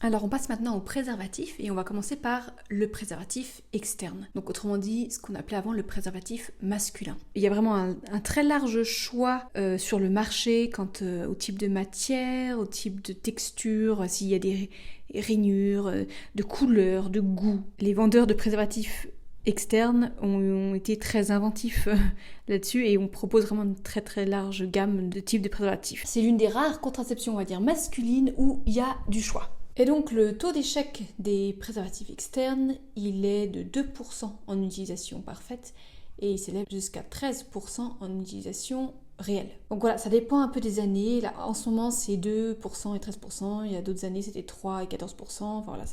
Alors on passe maintenant au préservatif et on va commencer par le préservatif externe. Donc autrement dit, ce qu'on appelait avant le préservatif masculin. Il y a vraiment un très large choix sur le marché quant au type de matière, au type de texture, s'il y a des rainures, de couleurs, de goût. Les vendeurs de préservatifs externes ont été très inventifs là-dessus et on propose vraiment une très très large gamme de types de préservatifs. C'est l'une des rares contraceptions, on va dire, masculines où il y a du choix. Et donc le taux d'échec des préservatifs externes, il est de 2% en utilisation parfaite et il s'élève jusqu'à 13% en utilisation réelle. Donc voilà, ça dépend un peu des années. Là, en ce moment, c'est 2% et 13%. Il y a d'autres années, c'était 3 et 14%. Enfin voilà,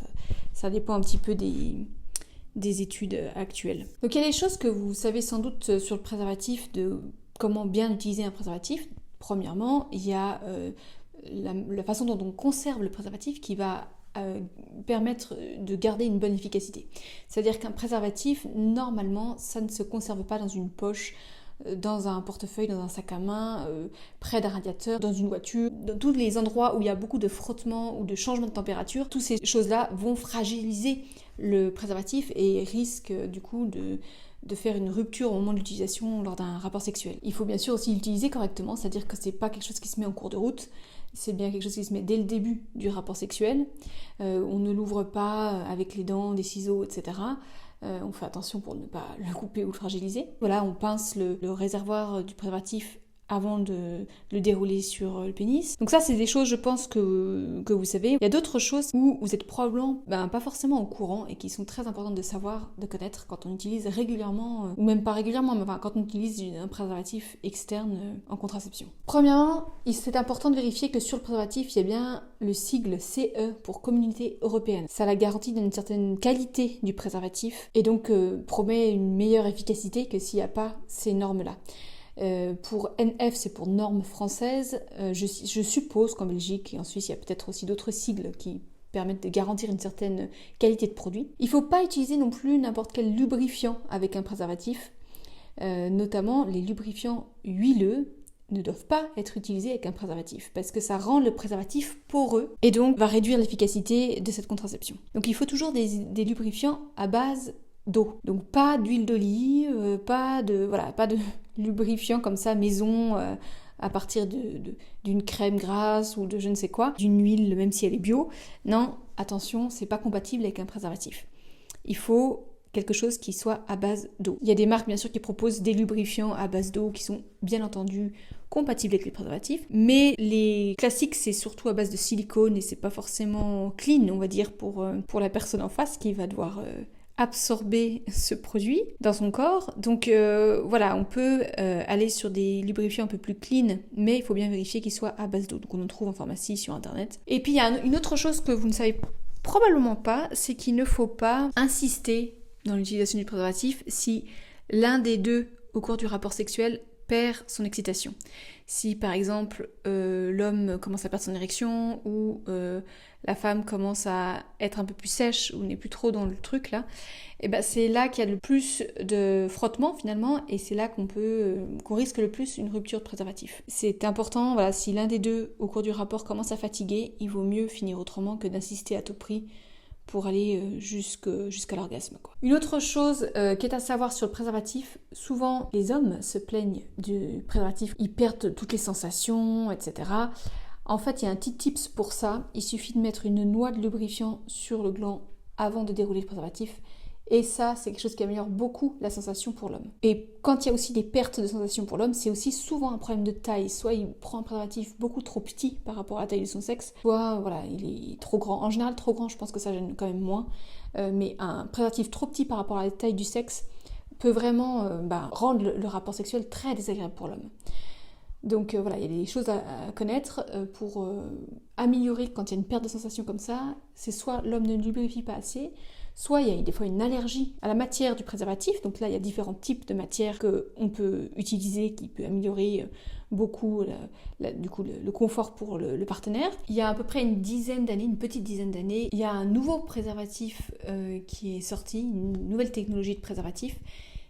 ça dépend un petit peu des études actuelles. Donc il y a des choses que vous savez sans doute sur le préservatif, de comment bien utiliser un préservatif. Premièrement, il y a la façon dont on conserve le préservatif qui va permettre de garder une bonne efficacité. C'est-à-dire qu'un préservatif, normalement, ça ne se conserve pas dans une poche, dans un portefeuille, dans un sac à main, près d'un radiateur, dans une voiture, dans tous les endroits où il y a beaucoup de frottement ou de changement de température. Toutes ces choses-là vont fragiliser le préservatif et risquent du coup de faire une rupture au moment de l'utilisation lors d'un rapport sexuel. Il faut bien sûr aussi l'utiliser correctement, c'est-à-dire que c'est pas quelque chose qui se met en cours de route, c'est bien quelque chose qui se met dès le début du rapport sexuel. On ne l'ouvre pas avec les dents, des ciseaux, etc. On fait attention pour ne pas le couper ou le fragiliser. Voilà, on pince le réservoir du préservatif avant de le dérouler sur le pénis. Donc ça, c'est des choses, je pense, que vous savez. Il y a d'autres choses où vous êtes probablement pas forcément au courant et qui sont très importantes de savoir, de connaître quand on utilise régulièrement, ou même pas régulièrement, mais quand on utilise un préservatif externe en contraception. Premièrement, c'est important de vérifier que sur le préservatif, il y a bien le sigle CE pour Communauté Européenne. Ça la garantie d'une certaine qualité du préservatif et donc promet une meilleure efficacité que s'il n'y a pas ces normes-là. Pour NF, c'est pour normes françaises. Je suppose qu'en Belgique et en Suisse, il y a peut-être aussi d'autres sigles qui permettent de garantir une certaine qualité de produit. Il ne faut pas utiliser non plus n'importe quel lubrifiant avec un préservatif. Notamment, les lubrifiants huileux ne doivent pas être utilisés avec un préservatif parce que ça rend le préservatif poreux et donc va réduire l'efficacité de cette contraception. Donc il faut toujours des lubrifiants à base d'eau. Donc pas d'huile d'olive, pas de lubrifiant comme ça maison à partir d'une crème grasse ou de je ne sais quoi, d'une huile même si elle est bio. Non, attention, c'est pas compatible avec un préservatif. Il faut quelque chose qui soit à base d'eau. Il y a des marques bien sûr qui proposent des lubrifiants à base d'eau qui sont bien entendu compatibles avec les préservatifs, mais les classiques c'est surtout à base de silicone et c'est pas forcément clean, on va dire, pour la personne en face qui va devoir absorber ce produit dans son corps. Donc voilà, on peut aller sur des lubrifiants un peu plus clean, mais il faut bien vérifier qu'ils soient à base d'eau. Donc on en trouve en pharmacie, sur internet. Et puis il y a une autre chose que vous ne savez probablement pas, c'est qu'il ne faut pas insister dans l'utilisation du préservatif si l'un des deux au cours du rapport sexuel perd son excitation. Si par exemple l'homme commence à perdre son érection ou la femme commence à être un peu plus sèche ou n'est plus trop dans le truc là, et ben c'est là qu'il y a le plus de frottement finalement et c'est là qu'on risque le plus une rupture de préservatif. C'est important, voilà, si l'un des deux au cours du rapport commence à fatiguer, il vaut mieux finir autrement que d'insister à tout prix pour aller jusqu'à l'orgasme, quoi. Une autre chose qui est à savoir sur le préservatif, souvent les hommes se plaignent du préservatif, ils perdent toutes les sensations, etc. En fait, il y a un petit tips pour ça, il suffit de mettre une noix de lubrifiant sur le gland avant de dérouler le préservatif. Et ça, c'est quelque chose qui améliore beaucoup la sensation pour l'homme. Et quand il y a aussi des pertes de sensation pour l'homme, c'est aussi souvent un problème de taille. Soit il prend un préservatif beaucoup trop petit par rapport à la taille de son sexe, soit voilà, il est trop grand. En général, trop grand, je pense que ça gêne quand même moins. Mais un préservatif trop petit par rapport à la taille du sexe peut vraiment rendre le rapport sexuel très désagréable pour l'homme. Donc voilà, il y a des choses à connaître pour améliorer quand il y a une perte de sensation comme ça. C'est soit l'homme ne lubrifie pas assez, soit il y a des fois une allergie à la matière du préservatif. Donc là, il y a différents types de matières qu'on peut utiliser qui peut améliorer beaucoup du coup, le confort pour le partenaire. Il y a à peu près une petite dizaine d'années, il y a un nouveau préservatif qui est sorti, une nouvelle technologie de préservatif.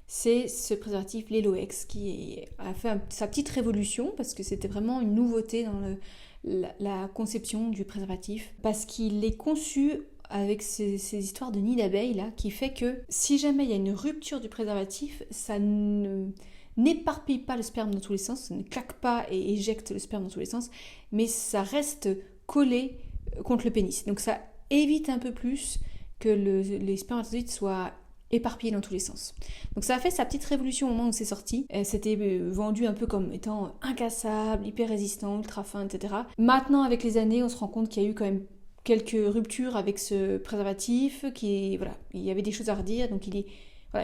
C'est ce préservatif l'Eloex qui a fait sa petite révolution parce que c'était vraiment une nouveauté dans la conception du préservatif parce qu'il est conçu avec ces histoires de nid d'abeilles là, qui fait que si jamais il y a une rupture du préservatif, ça n'éparpille pas le sperme dans tous les sens, ça ne claque pas et éjecte le sperme dans tous les sens, mais ça reste collé contre le pénis. Donc ça évite un peu plus que les spermatozoïdes soient éparpillés dans tous les sens. Donc ça a fait sa petite révolution au moment où c'est sorti. C'était vendu un peu comme étant incassable, hyper résistant, ultra fin, etc. Maintenant, avec les années, on se rend compte qu'il y a eu quand même quelques ruptures avec ce préservatif, il y avait des choses à redire, donc il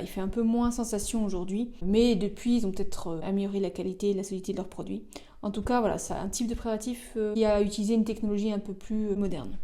fait un peu moins sensation aujourd'hui. Mais depuis, ils ont peut-être amélioré la qualité et la solidité de leurs produits. En tout cas, voilà, c'est un type de préservatif qui a utilisé une technologie un peu plus moderne.